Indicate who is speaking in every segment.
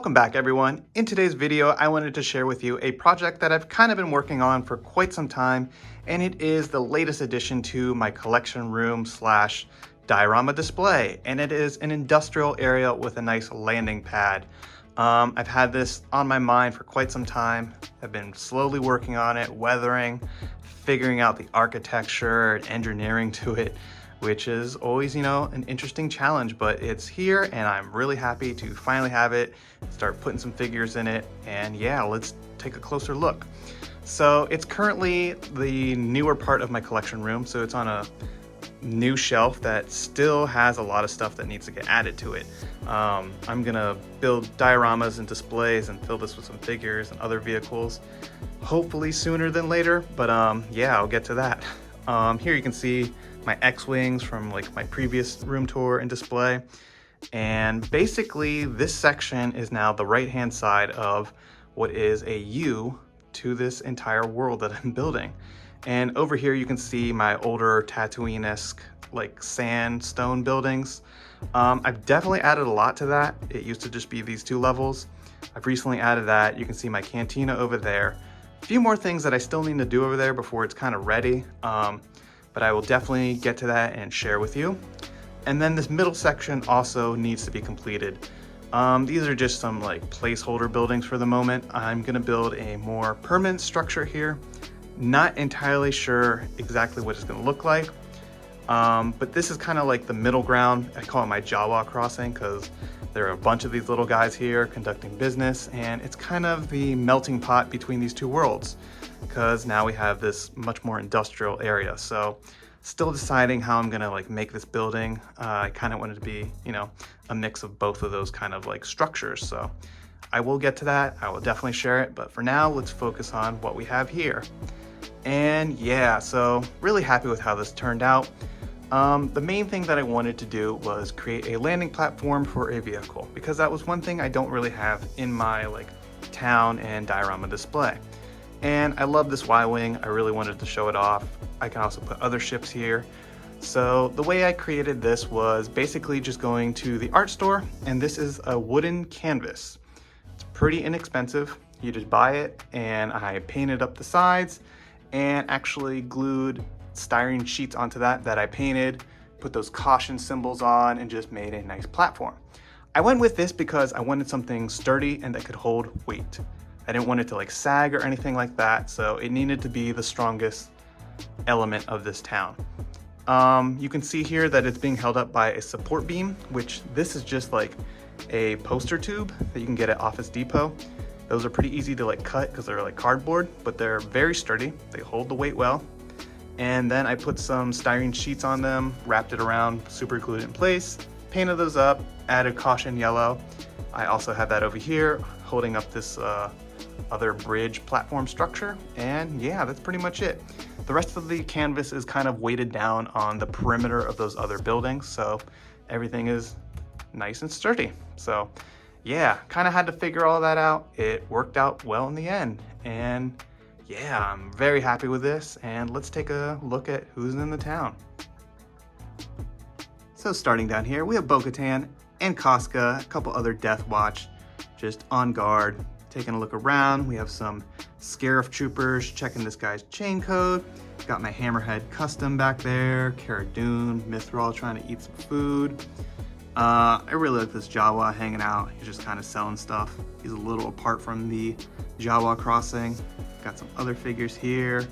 Speaker 1: Welcome back, everyone. In today's video, I wanted to share with you a project that I've kind of been working on for quite some time, and it is the latest addition to my collection room slash diorama display, and it is an industrial area with a nice landing pad. I've had this on my mind for quite some time. I've been slowly working on it, weathering, figuring out the architecture and engineering to it, which is always, an interesting challenge, but it's here and I'm really happy to finally have it, start putting some figures in it, and yeah, let's take a closer look. So it's currently the newer part of my collection room, so it's on a new shelf that still has a lot of stuff that needs to get added to it. I'm gonna build dioramas and displays and fill this with some figures and other vehicles, hopefully sooner than later, but yeah, I'll get to that. Here you can see my X-Wings from like my previous room tour and display. And basically this section is now the right-hand side of what is a U to this entire world that I'm building. And over here you can see my older Tatooine-esque like sandstone buildings. I've definitely added a lot to that. It used to just be these two levels. I've recently added that. You can see my cantina over there. A few more things that I still need to do over there before it's kind of ready. But I will definitely get to that and share with you. And then this middle section also needs to be completed. These are just some like placeholder buildings for the moment. I'm gonna build a more permanent structure here. Not entirely sure exactly what it's gonna look like, but this is kind of like the middle ground. I call it my Jawa crossing because there are a bunch of these little guys here conducting business, and it's kind of the melting pot between these two worlds because now we have this much more industrial area. So still deciding how I'm gonna like make this building. I kind of wanted to be, a mix of both of those kind of like structures. So I will get to that. I will definitely share it. But for now, let's focus on what we have here. And yeah, so really happy with how this turned out. The main thing that I wanted to do was create a landing platform for a vehicle because that was one thing I don't really have in my like town and diorama display. And I love this Y-Wing. I really wanted to show it off. I can also put other ships here. So the way I created this was basically just going to the art store, and this is a wooden canvas. It's pretty inexpensive. You just buy it, and I painted up the sides and actually glued styrene sheets onto that I painted, put those caution symbols on, and just made a nice platform. I went with this because I wanted something sturdy and that could hold weight. I didn't want it to like sag or anything like that, so it needed to be the strongest element of this town. You can see here that it's being held up by a support beam, which this is just like a poster tube that you can get at Office Depot. Those are pretty easy to like cut because they're like cardboard, but they're very sturdy. They hold the weight well. And then I put some styrene sheets on them, wrapped it around, super glued it in place, painted those up, added caution yellow. I also have that over here holding up this other bridge platform structure, and yeah, that's pretty much it. The rest of the canvas is kind of weighted down on the perimeter of those other buildings, so everything is nice and sturdy. So yeah, kind of had to figure all that out. It worked out well in the end, and yeah, I'm very happy with this, and let's take a look at who's in the town. So starting down here, we have Bo-Katan and Casca, a couple other Death Watch, just on guard. Taking a look around, we have some Scarif troopers checking this guy's chain code. Got my Hammerhead custom back there, Cara Dune, Mithril trying to eat some food. I really like this Jawa hanging out. He's just kind of selling stuff. He's a little apart from the Jawa crossing. Got some other figures here.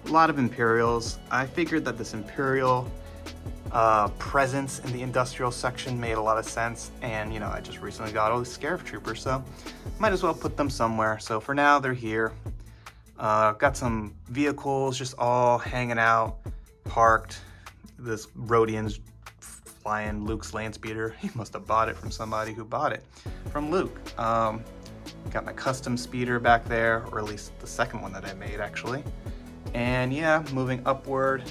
Speaker 1: A lot of Imperials. I figured that this Imperial presence in the industrial section made a lot of sense, and I just recently got all these Scarif troopers, so might as well put them somewhere. So for now they're here. Got some vehicles just all hanging out, parked. This Rodian's flying Luke's land speeder. He must have bought it from somebody who bought it from Luke. Got my custom speeder back there, or at least the second one that I made actually. And yeah, moving upward,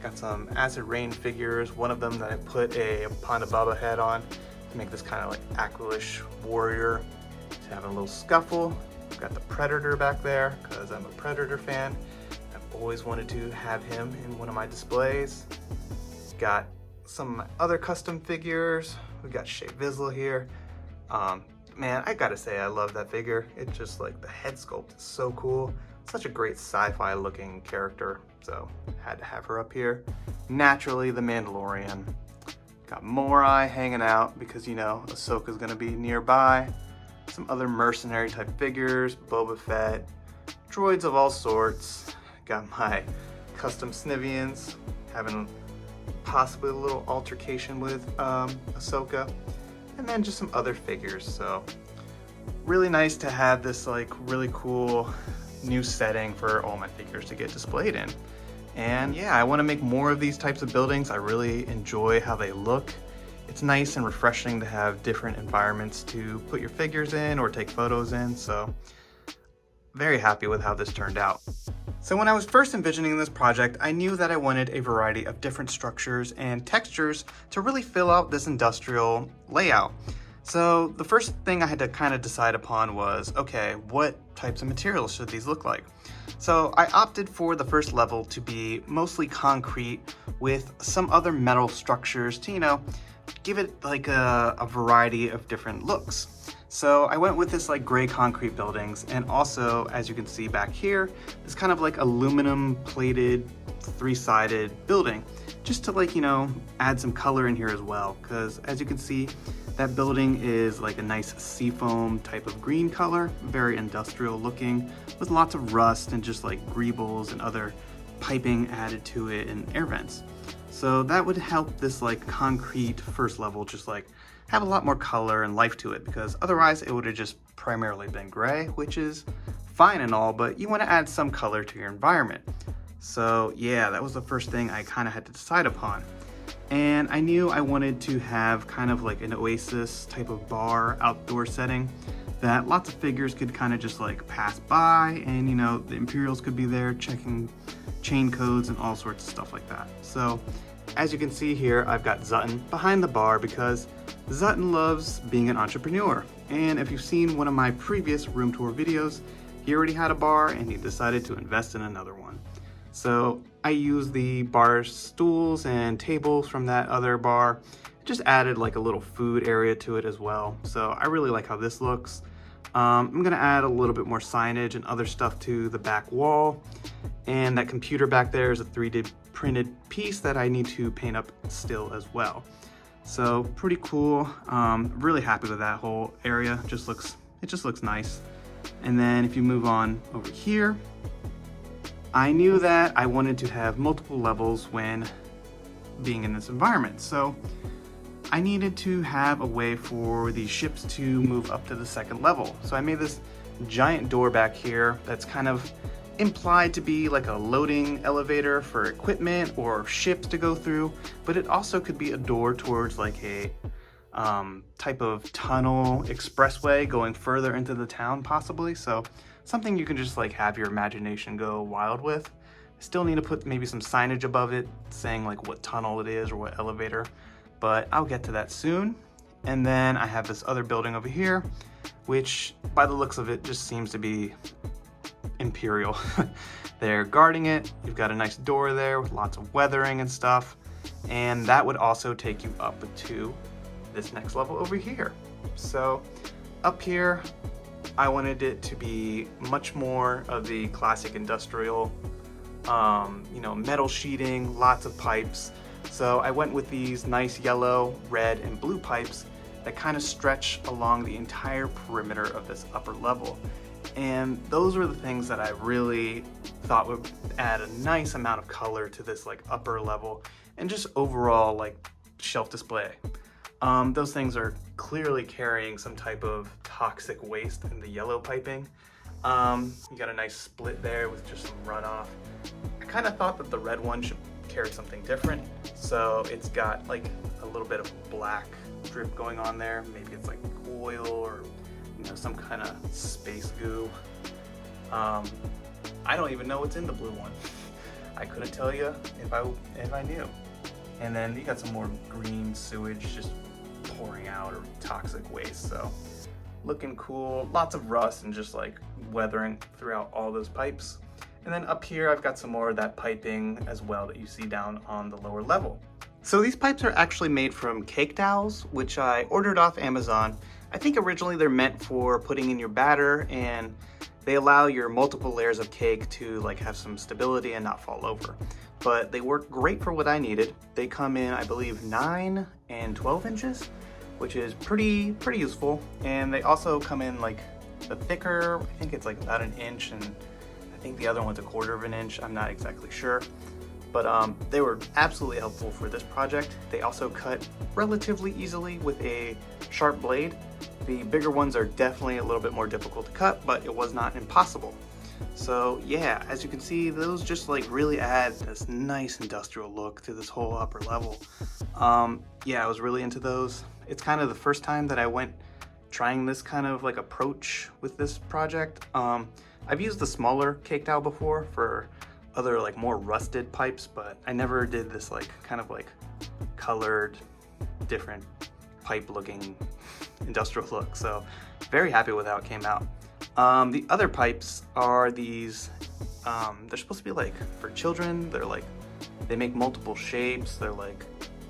Speaker 1: got some Acid Rain figures. One of them that I put a Ponda Baba head on to make this kind of like Aqualish warrior. To have a little scuffle. Got the Predator back there because I'm a Predator fan. I've always wanted to have him in one of my displays. Got some of my other custom figures. We got Shea Vizsla here. man, I gotta say I love that figure. It's just like the head sculpt is so cool. Such a great sci-fi looking character, so had to have her up here. Naturally, the Mandalorian. Got Morai hanging out because, you know, Ahsoka's gonna be nearby. Some other mercenary type figures, Boba Fett, droids of all sorts. Got my custom Snivians, having possibly a little altercation with Ahsoka. And then just some other figures, so really nice to have this like really cool new setting for all my figures to get displayed in. And yeah, I want to make more of these types of buildings. I really enjoy how they look. It's nice and refreshing to have different environments to put your figures in or take photos in, so very happy with how this turned out. So when I was first envisioning this project, I knew that I wanted a variety of different structures and textures to really fill out this industrial layout. So the first thing I had to kind of decide upon was, okay, what types of materials should these look like? So I opted for the first level to be mostly concrete with some other metal structures to, you know, give it like a variety of different looks. So I went with this like gray concrete buildings, and also, as you can see back here, this kind of like aluminum plated three-sided building, just to like, you know, add some color in here as well, because as you can see, that building is like a nice seafoam type of green color, very industrial looking, with lots of rust and just like greebles and other piping added to it and air vents. So that would help this like concrete first level just like have a lot more color and life to it, because otherwise it would have just primarily been gray, which is fine and all, but you want to add some color to your environment. So yeah, that was the first thing I kind of had to decide upon. And I knew I wanted to have kind of like an oasis type of bar outdoor setting that lots of figures could kind of just like pass by, and you know, the Imperials could be there checking chain codes and all sorts of stuff like that. So as you can see here, I've got Zutton behind the bar because Zutton loves being an entrepreneur. And if you've seen one of my previous room tour videos, he already had a bar and he decided to invest in another one. So I used the bar stools and tables from that other bar, just added like a little food area to it as well. So I really like how this looks. I'm gonna add a little bit more signage and other stuff to the back wall. And that computer back there is a 3D printed piece that I need to paint up still as well. So pretty cool. Really happy with that whole area. It just looks nice. And then if you move on over here, I knew that I wanted to have multiple levels when being in this environment. So I needed to have a way for these ships to move up to the second level. So I made this giant door back here that's kind of implied to be like a loading elevator for equipment or ships to go through, but it also could be a door towards like a type of tunnel expressway going further into the town possibly. So something you can just like have your imagination go wild with. I still need to put maybe some signage above it saying like what tunnel it is or what elevator, but I'll get to that soon. And then I have this other building over here, which by the looks of it just seems to be Imperial. They're guarding it. You've got a nice door there with lots of weathering and stuff, and that would also take you up to this next level over here. So up here I wanted it to be much more of the classic industrial, you know, metal sheeting, lots of pipes. So I went with these nice yellow, red, and blue pipes that kind of stretch along the entire perimeter of this upper level. And those were the things that I really thought would add a nice amount of color to this like upper level and just overall like shelf display. Those things are clearly carrying some type of toxic waste in the yellow piping. You got a nice split there with just some runoff. I kind of thought that the red one should carry something different. So it's got like a little bit of black drip going on there. Maybe it's like oil or, you know, some kind of space goo. I don't even know what's in the blue one. I couldn't tell you if I knew. And then you got some more green sewage just pouring out, or toxic waste. So looking cool, lots of rust and just like weathering throughout all those pipes. And then up here I've got some more of that piping as well that you see down on the lower level. So these pipes are actually made from cake dowels, which I ordered off Amazon. I think originally they're meant for putting in your batter, and they allow your multiple layers of cake to like have some stability and not fall over. But they work great for what I needed. They come in, I believe, 9 and 12 inches, which is pretty useful. And they also come in like the thicker, I think it's like about an inch, and I think the other one's a quarter of an inch. I'm not exactly sure. But they were absolutely helpful for this project. They also cut relatively easily with a sharp blade. The bigger ones are definitely a little bit more difficult to cut, but it was not impossible. So yeah, as you can see, those just like really add this nice industrial look to this whole upper level. Yeah, I was really into those. It's kind of the first time that I went trying this kind of like approach with this project. I've used the smaller cake dowel before for other like more rusted pipes, but I never did this like kind of like colored different pipe looking industrial look. So very happy with how it came out. The other pipes are these, they're supposed to be like for children. They're like, they make multiple shapes. They're like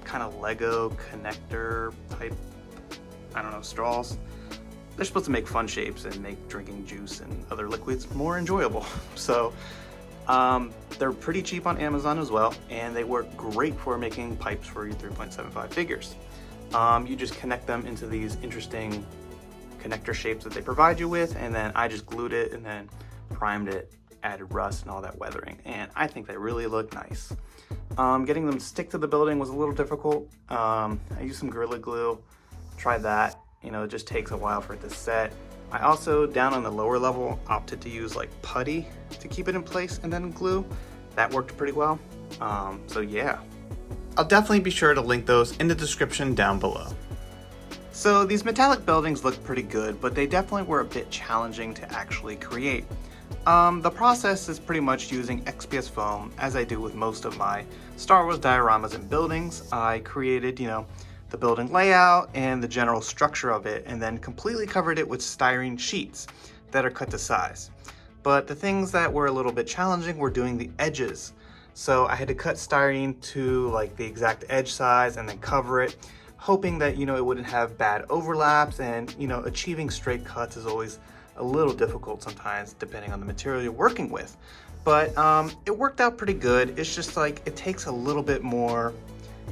Speaker 1: kind of Lego connector type, I don't know, straws. They're supposed to make fun shapes and make drinking juice and other liquids more enjoyable. So they're pretty cheap on Amazon as well, and they work great for making pipes for your 3.75 figures. You just connect them into these interesting connector shapes that they provide you with, and then I just glued it and then primed it, added rust and all that weathering, and I think they really look nice. Getting them to stick to the building was a little difficult. I used some Gorilla Glue, tried that. You know, it just takes a while for it to set. I also, down on the lower level, opted to use like putty to keep it in place and then glue. That worked pretty well. So yeah, I'll definitely be sure to link those in the description down below. So these metallic buildings look pretty good, but they definitely were a bit challenging to actually create. The process is pretty much using XPS foam, as I do with most of my Star Wars dioramas and buildings. I created, you know, the building layout and the general structure of it, and then completely covered it with styrene sheets that are cut to size. But the things that were a little bit challenging were doing the edges. So I had to cut styrene to like the exact edge size and then cover it, hoping that, you know, it wouldn't have bad overlaps, and, you know, achieving straight cuts is always a little difficult sometimes depending on the material you're working with. But it worked out pretty good. It's just like it takes a little bit more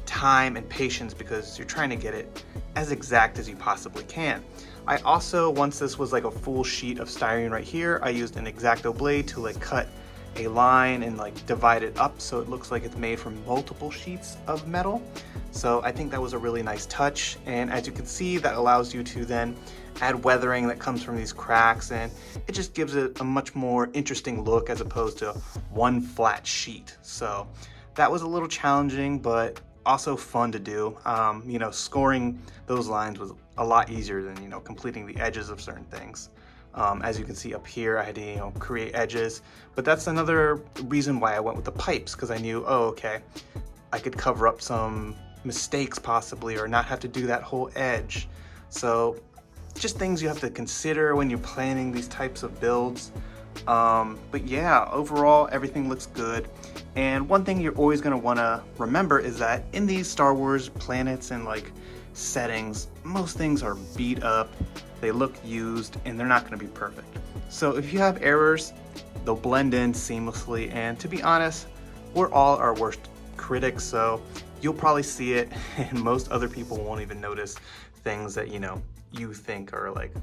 Speaker 1: time and patience because you're trying to get it as exact as you possibly can. I also, once this was like a full sheet of styrene right here, I used an X-Acto blade to like cut a line and like divide it up so it looks like it's made from multiple sheets of metal. So I think that was a really nice touch, and as you can see, that allows you to then add weathering that comes from these cracks, and it just gives it a much more interesting look as opposed to one flat sheet. So that was a little challenging, but also fun to do. You know, scoring those lines was a lot easier than, you know, completing the edges of certain things. As you can see up here, I had to, you know, create edges, but that's another reason why I went with the pipes, because I knew, oh, okay, I could cover up some mistakes possibly, or not have to do that whole edge. So just things you have to consider when you're planning these types of builds. But yeah, overall, everything looks good. And one thing you're always going to want to remember is that in these Star Wars planets and like settings, most things are beat up, they look used, and they're not going to be perfect. So if you have errors, they'll blend in seamlessly, and to be honest, we're all our worst critics, so you'll probably see it, and most other people won't even notice things that, you know, you think are like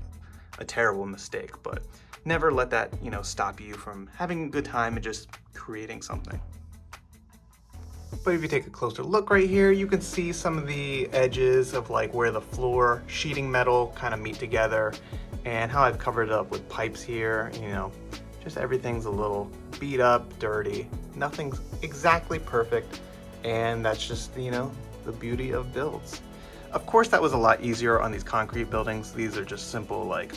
Speaker 1: a terrible mistake. But never let that, you know, stop you from having a good time and just creating something. But if you take a closer look right here, you can see some of the edges of like where the floor sheeting metal kind of meet together, and how I've covered it up with pipes here. You know, just everything's a little beat up, dirty, nothing's exactly perfect, and that's just, you know, the beauty of builds. Of course, that was a lot easier on these concrete buildings. These are just simple, like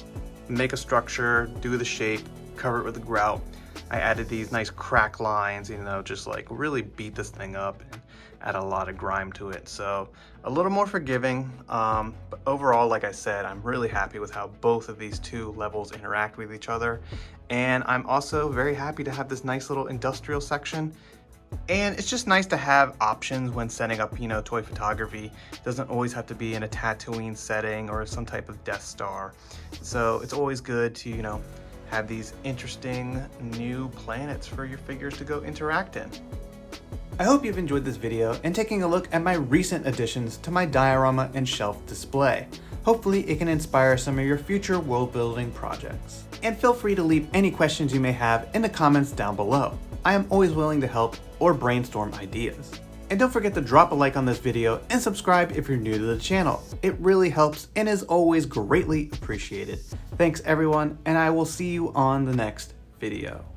Speaker 1: make a structure, do the shape, cover it with a grout. I added these nice crack lines, you know, just like really beat this thing up and add a lot of grime to it. So a little more forgiving, but overall, like I said, I'm really happy with how both of these two levels interact with each other. And I'm also very happy to have this nice little industrial section And it's just nice to have options when setting up, toy photography. It doesn't always have to be in a Tatooine setting or some type of Death Star. So it's always good to, have these interesting new planets for your figures to go interact in. I hope you've enjoyed this video and taking a look at my recent additions to my diorama and shelf display. Hopefully it can inspire some of your future world building projects. And feel free to leave any questions you may have in the comments down below. I am always willing to help or brainstorm ideas. And don't forget to drop a like on this video and subscribe if you're new to the channel. It really helps and is always greatly appreciated. Thanks everyone, and I will see you on the next video.